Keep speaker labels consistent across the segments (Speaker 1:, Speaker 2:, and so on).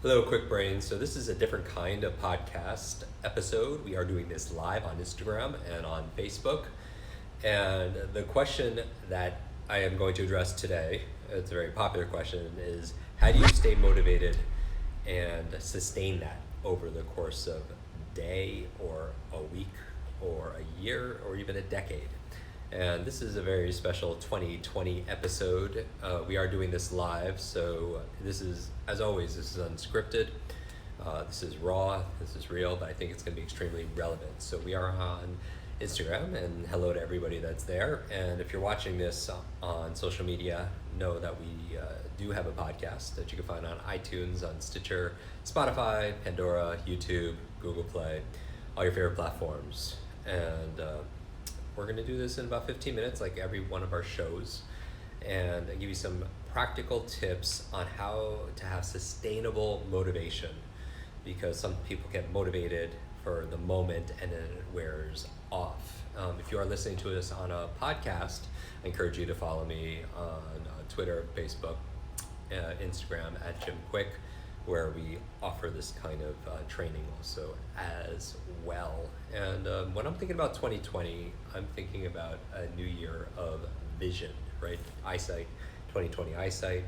Speaker 1: Hello, Quick Brain. So this is a different kind of podcast episode. We are doing this live on Instagram and on Facebook. And the question that I am going to address today, it's a very popular question, is how do you stay motivated and sustain that over the course of a day or a week or a year or even a decade? And this is a very special 2020 episode. We are doing this live, so this is, as always, this is unscripted. This is raw, this is real, but I think it's going to be extremely relevant. So we are on Instagram, and hello to everybody that's there. And if you're watching this on social media, know that we do have a podcast that you can find on iTunes, on Stitcher, Spotify, Pandora, YouTube, Google Play, all your favorite platforms. And we're going to do this in about 15 minutes, like every one of our shows, and give you some practical tips on how to have sustainable motivation, because some people get motivated for the moment and then it wears off. If you are listening to us on a podcast, I encourage you to follow me on Twitter, Facebook, Instagram at Jim Kwik, where we offer this kind of training also as well. And when I'm thinking about 2020, I'm thinking about a new year of vision, right? Eyesight, 2020 eyesight,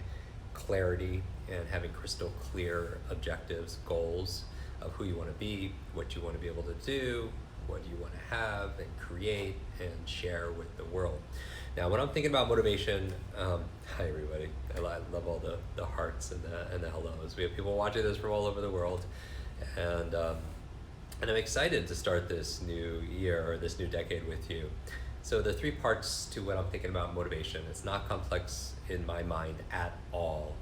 Speaker 1: clarity, and having crystal clear objectives, goals of who you want to be, what you want to be able to do, what you want to have and create and share with the world. Now, when I'm thinking about motivation, hi everybody. I love all the hearts and the hellos. We have people watching this from all over the world, and I'm excited to start this new year or this new decade with you. So the three parts to what I'm thinking about motivation. It's not complex in my mind at all.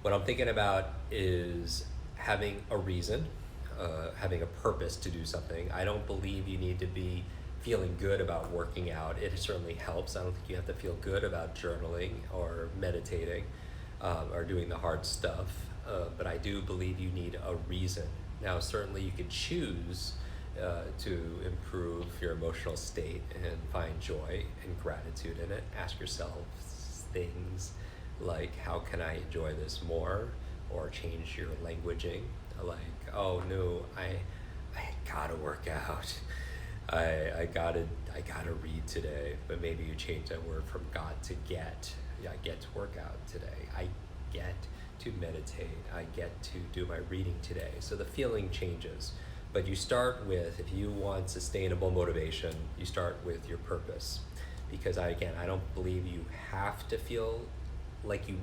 Speaker 1: What I'm thinking about is having a reason, having a purpose to do something. I don't believe you need to be feeling good about working out. It certainly helps. I don't think you have to feel good about journaling or meditating or doing the hard stuff, but I do believe you need a reason. Now, certainly you could choose to improve your emotional state and find joy and gratitude in it. Ask yourself things like, how can I enjoy this more? Or change your languaging, like, oh no, I gotta work out. I gotta read today, but maybe you change that word from got to get. Yeah, I get to work out today. I get to meditate. I get to do my reading today. So the feeling changes. But you start with, if you want sustainable motivation, you start with your purpose. Because I don't believe you have to feel like you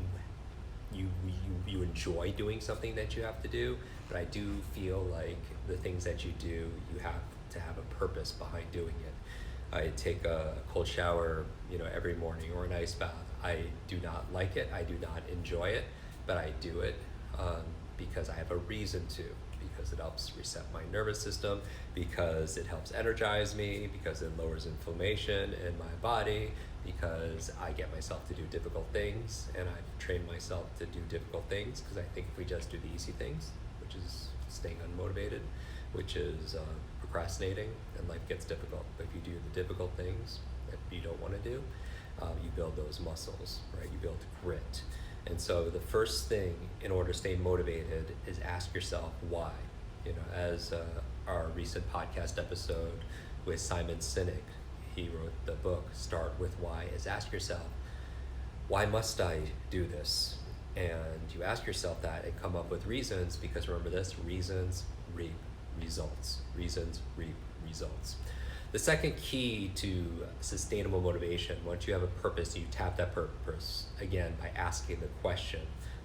Speaker 1: enjoy doing something that you have to do, but I do feel like the things that you do, you have to have a purpose behind doing it. I take a cold shower, every morning, or an ice bath. I do not like it. I do not enjoy it, but I do it because I have a reason to. Because it helps reset my nervous system, because it helps energize me, because it lowers inflammation in my body, because I get myself to do difficult things, and I've trained myself to do difficult things, because I think if we just do the easy things, which is staying unmotivated, which is procrastinating, then life gets difficult. But if you do the difficult things that you don't want to do, you build those muscles, right? You build grit. And so the first thing in order to stay motivated is ask yourself why. As our recent podcast episode with Simon Sinek, he wrote the book Start With Why, is ask yourself, why must I do this? And you ask yourself that and come up with reasons, because remember this, reasons reap results. Reasons reap results. The second key to sustainable motivation, once you have a purpose, you tap that purpose again by asking the question,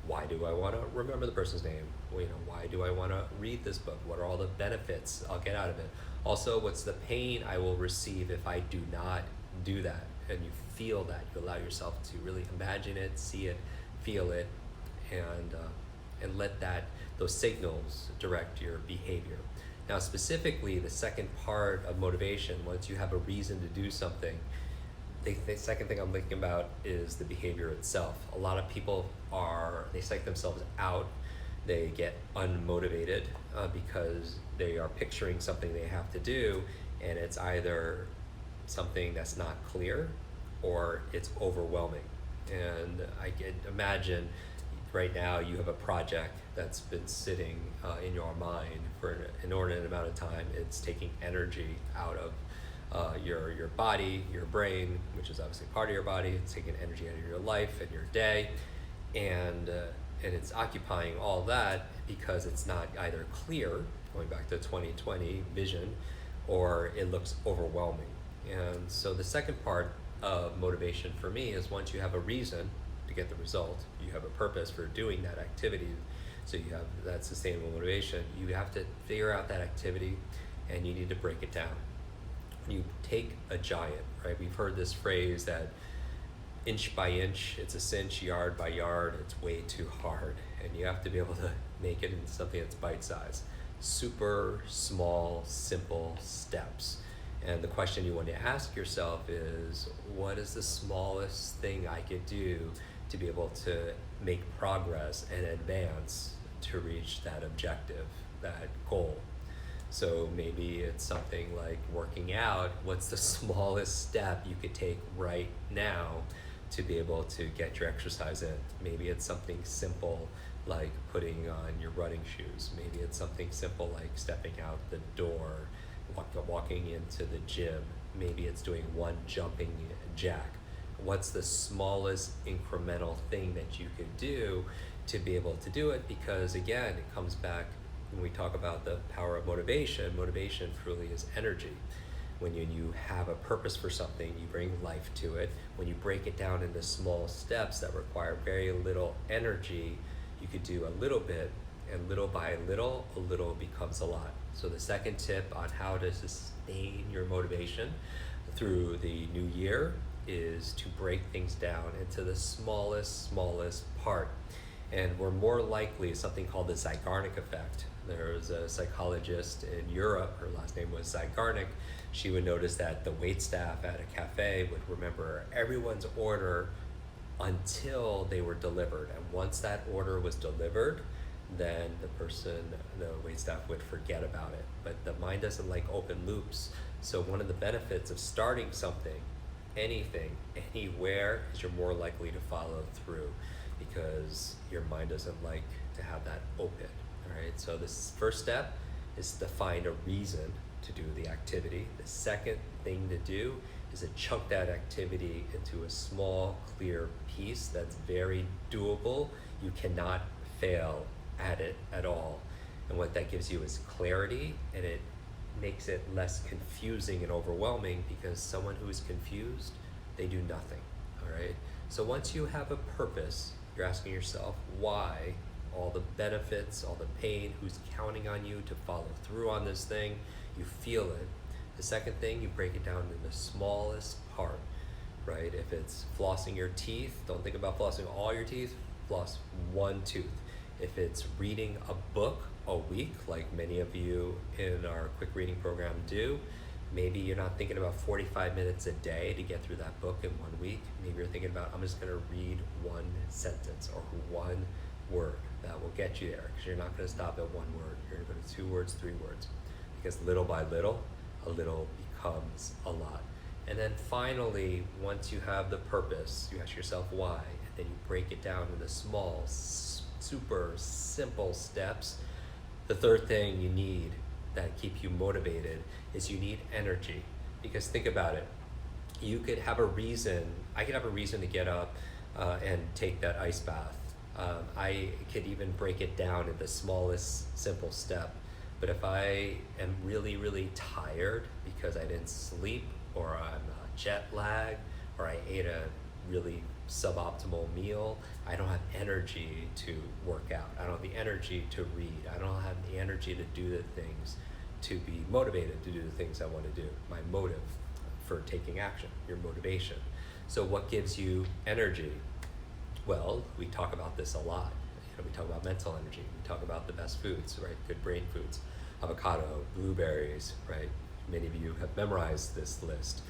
Speaker 1: why do I want to remember the person's name? Why do I want to read this book? What are all the benefits I'll get out of it? Also, what's the pain I will receive if I do not do that? And you feel that. You allow yourself to really imagine it, see it, feel it, and let those signals direct your behavior. Now, specifically, the second part of motivation, once you have a reason to do something, the second thing I'm thinking about is the behavior itself. A lot of people they psych themselves out. They get unmotivated because they are picturing something they have to do, and it's either something that's not clear or it's overwhelming. And I can imagine right now you have a project that's been sitting in your mind for an inordinate amount of time. It's taking energy out of your body, your brain, which is obviously part of your body. It's taking energy out of your life and your day, and it's occupying all that because it's not either clear, going back to 2020 vision, or it looks overwhelming. And so the second part of motivation for me is once you have a reason to get the result, you have a purpose for doing that activity, so you have that sustainable motivation, you have to figure out that activity and you need to break it down. You take a giant, right? We've heard this phrase that inch by inch, it's a cinch, yard by yard, it's way too hard. And you have to be able to make it into something that's bite-sized. Super small, simple steps. And the question you want to ask yourself is, what is the smallest thing I could do to be able to make progress and advance to reach that objective, that goal? So maybe it's something like working out. What's the smallest step you could take right now to be able to get your exercise in? Maybe it's something simple like putting on your running shoes. Maybe it's something simple like stepping out the door, walking into the gym. Maybe it's doing one jumping jack. What's the smallest incremental thing that you could do to be able to do it? Because again, it comes back when we talk about the power of motivation. Motivation truly is energy. When you have a purpose for something, you bring life to it. When you break it down into small steps that require very little energy, you could do a little bit, and little by little, a little becomes a lot. So the second tip on how to sustain your motivation through the new year is to break things down into the smallest part. And we're more likely, something called the Zeigarnik Effect. There was a psychologist in Europe, her last name was Zeigarnik. She would notice that the waitstaff at a cafe would remember everyone's order until they were delivered. And once that order was delivered, then the waitstaff would forget about it. But the mind doesn't like open loops. So one of the benefits of starting something, anything, anywhere, is you're more likely to follow through because your mind doesn't like to have that open. All right, so this first step is to find a reason to do the activity. The second thing to do is to chunk that activity into a small, clear piece that's very doable. You cannot fail at it at all. And what that gives you is clarity, and it makes it less confusing and overwhelming, because someone who is confused, they do nothing. All right, so once you have a purpose, you're asking yourself why, all the benefits, all the pain, who's counting on you to follow through on this thing, you feel it. The second thing, you break it down into the smallest part, right? If it's flossing your teeth, don't think about flossing all your teeth, floss one tooth. If it's reading a book a week, like many of you in our quick reading program do, maybe you're not thinking about 45 minutes a day to get through that book in 1 week. Maybe you're thinking about, I'm just gonna read one sentence or one word. That will get you there, because you're not gonna stop at one word. You're gonna go to 2 words, 3 words, because little by little, a little becomes a lot. And then finally, once you have the purpose, you ask yourself why, and then you break it down into small, super simple steps. The third thing you need that keep you motivated is you need energy. Because think about it, you could have a reason, I could have a reason to get up and take that ice bath. I could even break it down into the smallest simple step. But if I am really tired because I didn't sleep, or I'm jet lagged, or I ate a really suboptimal meal, I don't have energy to work out. I don't have the energy to read. I don't have the energy to do the things, to be motivated to do the things I want to do. My motive for taking action, your motivation. So what gives you energy? Well, we talk about this a lot. We talk about mental energy. We talk about the best foods, right? Good brain foods, avocado, blueberries, right? Many of you have memorized this list.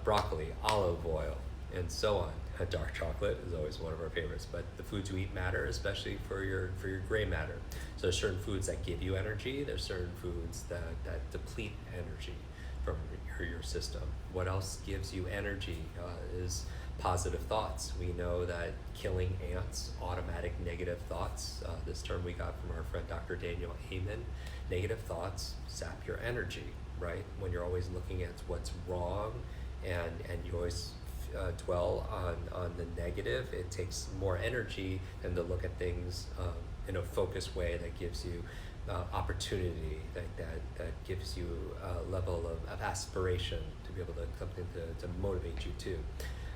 Speaker 1: Broccoli, olive oil, and so on. Dark chocolate is always one of our favorites, but the foods you eat matter, especially for your gray matter. So there's certain foods that give you energy. There's certain foods that deplete energy from your system. What else gives you energy is positive thoughts. We know that killing ants, automatic negative thoughts, this term we got from our friend Dr. Daniel Amen, negative thoughts sap your energy, right? When you're always looking at what's wrong and you always dwell on the negative, it takes more energy than to look at things in a focused way that gives you opportunity, that gives you a level of aspiration to be able to something to motivate you too.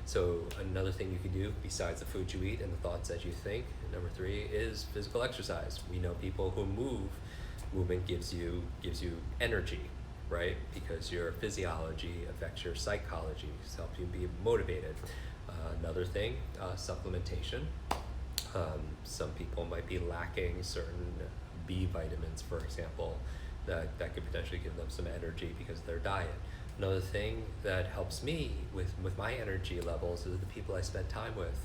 Speaker 1: So another thing you can do besides the food you eat and the thoughts that you think, number 3 is physical exercise. We know people who move. Movement gives you energy, right? Because your physiology affects your psychology, so helps you be motivated. Another thing, supplementation. Some people might be lacking certain B vitamins, for example, that could potentially give them some energy because of their diet. Another thing that helps me with my energy levels is the people I spend time with.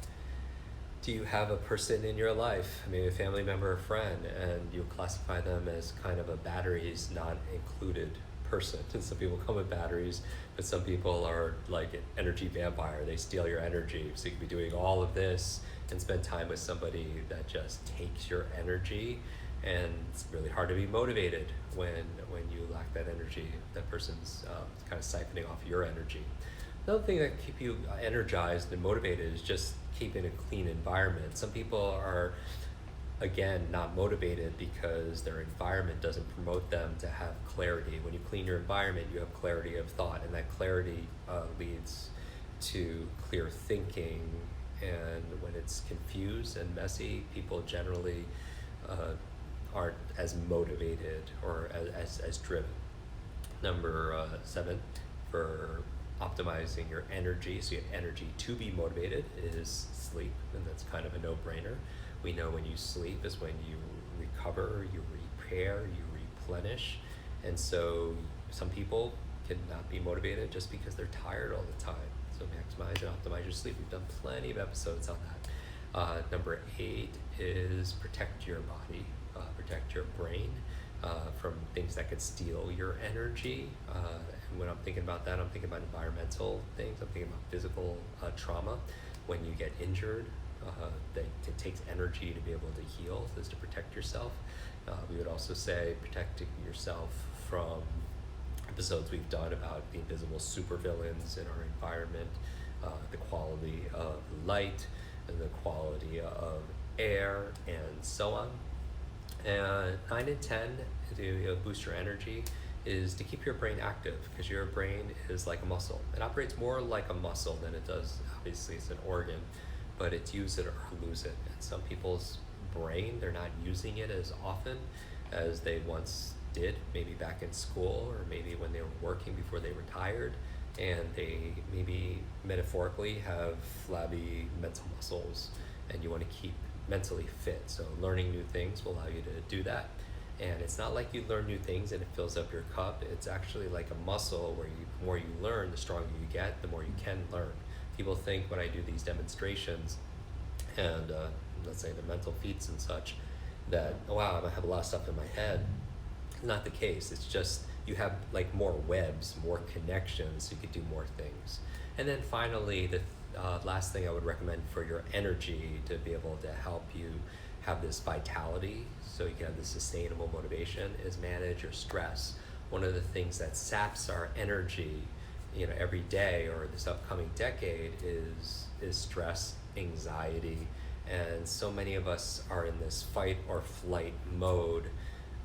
Speaker 1: Do you have a person in your life, maybe a family member or friend, and you classify them as kind of a batteries not included person? And some people come with batteries, but some people are like an energy vampire. They steal your energy. So you could be doing all of this and spend time with somebody that just takes your energy, and it's really hard to be motivated when you lack that energy. That person's kind of siphoning off your energy. Another thing that keep you energized and motivated is just keeping a clean environment. Some people are, again, not motivated because their environment doesn't promote them to have clarity. When you clean your environment, you have clarity of thought, and that clarity leads to clear thinking. And when it's confused and messy, people generally aren't as motivated or as driven. Number 7, for optimizing your energy, so you have energy to be motivated, is sleep, and that's kind of a no-brainer. We know when you sleep is when you recover, you repair, you replenish, and so some people cannot be motivated just because they're tired all the time. So maximize and optimize your sleep. We've done plenty of episodes on that. Number 8 is protect your body, protect your brain from things that could steal your energy. And when I'm thinking about that, I'm thinking about environmental things. I'm thinking about physical trauma. When you get injured, that it takes energy to be able to heal, is to protect yourself. We would also say protecting yourself from episodes we've done about the invisible supervillains in our environment, the quality of light and the quality of air, and so on. And 9 and 10, to boost your energy, is to keep your brain active, because your brain is like a muscle. It operates more like a muscle than it does, obviously it's an organ, but it's use it or lose it. And some people's brain, they're not using it as often as they once did, maybe back in school, or maybe when they were working before they retired, and they maybe metaphorically have flabby mental muscles, and you want to keep mentally fit. So learning new things will allow you to do that. And it's not like you learn new things and it fills up your cup. It's actually like a muscle where the more you learn, the stronger you get, the more you can learn. People think when I do these demonstrations and let's say the mental feats and such, that, oh, wow, I have a lot of stuff in my head. Not the case. It's just you have like more webs, more connections, so you could do more things. And then finally, the last thing I would recommend for your energy to be able to help you have this vitality, so you can have this sustainable motivation, is manage your stress. One of the things that saps our energy, every day or this upcoming decade is stress, anxiety, and so many of us are in this fight or flight mode,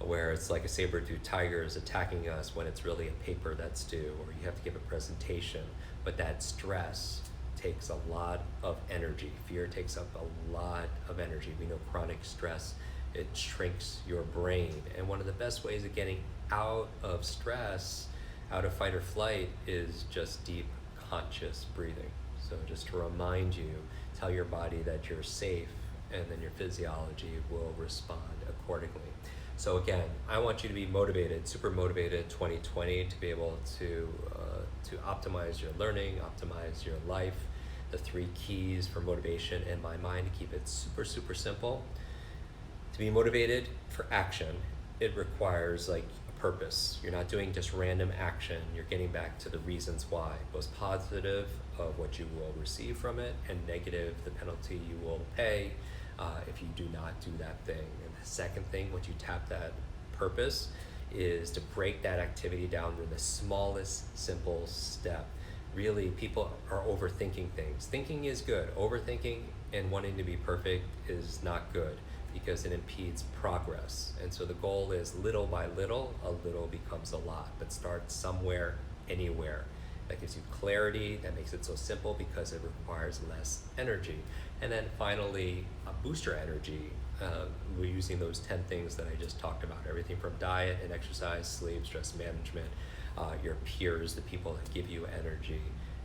Speaker 1: where it's like a saber-toothed tiger is attacking us when it's really a paper that's due, or you have to give a presentation. But that stress takes a lot of energy. Fear takes up a lot of energy. We know chronic stress, it shrinks your brain. And one of the best ways of getting out of stress, out of fight or flight, is just deep conscious breathing. So just to remind you, tell your body that you're safe, and then your physiology will respond accordingly. So again, I want you to be motivated, super motivated 2020, to be able to optimize your learning, optimize your life. The 3 keys for motivation in my mind, to keep it super, super simple. To be motivated for action, it requires like a purpose. You're not doing just random action. You're getting back to the reasons why, both positive of what you will receive from it, and negative, the penalty you will pay if you do not do that thing. And the second thing, once you tap that purpose, is to break that activity down to the smallest simple step. Really, people are overthinking things. Thinking is good. Overthinking and wanting to be perfect is not good, because it impedes progress. And so the goal is little by little, a little becomes a lot, but start somewhere, anywhere. That gives you clarity, that makes it so simple because it requires less energy. And then finally, boost your energy. We're using those 10 things that I just talked about, everything from diet and exercise, sleep, stress management, your peers, the people that give you energy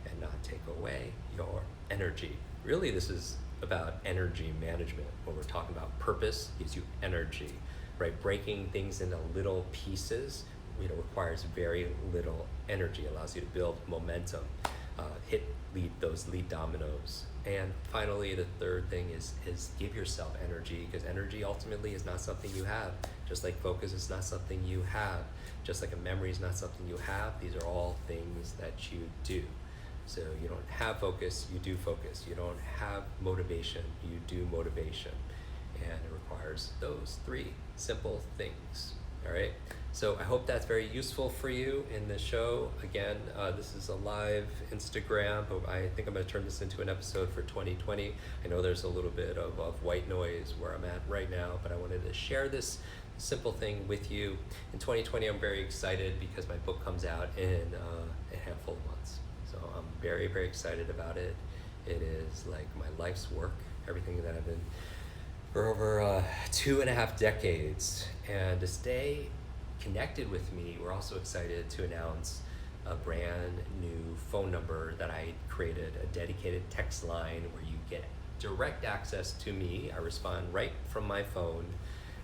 Speaker 1: and not take away your energy. Really, this is about energy management. When we're talking about purpose, gives you energy, right? Breaking things into little pieces, requires very little energy, allows you to build momentum, those lead dominoes. And finally, the third thing is give yourself energy, because energy ultimately is not something you have. Just like focus is not something you have. Just like a memory is not something you have. These are all things that you do. So you don't have focus, you do focus. You don't have motivation, you do motivation. And it requires those 3 simple things, all right? So I hope that's very useful for you in the show. Again, this is a live Instagram, but I think I'm gonna turn this into an episode for 2020. I know there's a little bit of white noise where I'm at right now, but I wanted to share this simple thing with you. In 2020, I'm very excited because my book comes out in a handful of months. So I'm very, very excited about it. It is like my life's work, everything that I've been for over 2.5 decades. And to stay connected with me, we're also excited to announce a brand new phone number that I created, a dedicated text line where you get direct access to me. I respond right from my phone,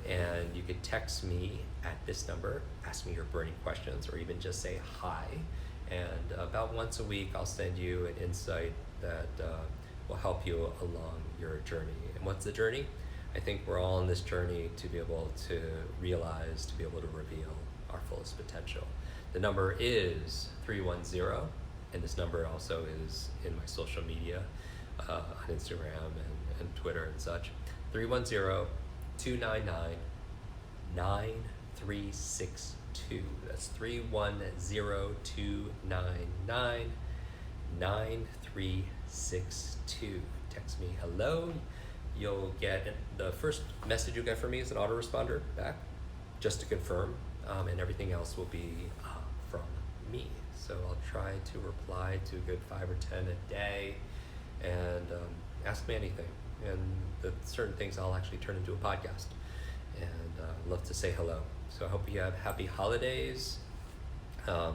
Speaker 1: and you could text me at this number, ask me your burning questions, or even just say hi. And about once a week, I'll send you an insight that will help you along your journey. And what's the journey? I think we're all on this journey to be able to realize, to be able to reveal our fullest potential. The number is 310, and this number also is in my social media, on Instagram and Twitter and such. 310-299-9362. That's 310-299-9362. Text me hello. You'll get the first message you get from me is an autoresponder back, just to confirm, and everything else will be from me. So I'll try to reply to a good 5 or 10 a day, and ask me anything. And the certain things I'll actually turn into a podcast, and love to say hello. So I hope you have happy holidays. I'll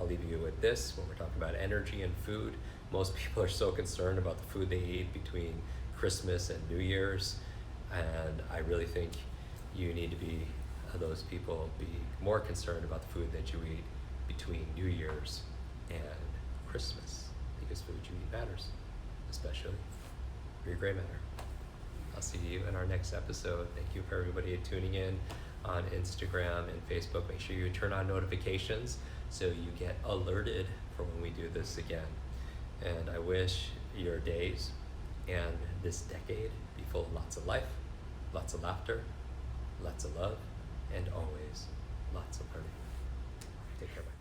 Speaker 1: leave you with this when we're talking about energy and food. Most people are so concerned about the food they eat between Christmas and New Year's, and I really think you need to be those people, be more concerned about the food that you eat between New Year's and Christmas, because food you eat matters, especially for your gray matter. I'll see you in our next episode. Thank you for everybody tuning in on Instagram and Facebook. Make sure you turn on notifications so you get alerted for when we do this again. And I wish your days and this decade be full of lots of life, lots of laughter, lots of love, and always lots of learning. Take care, bye.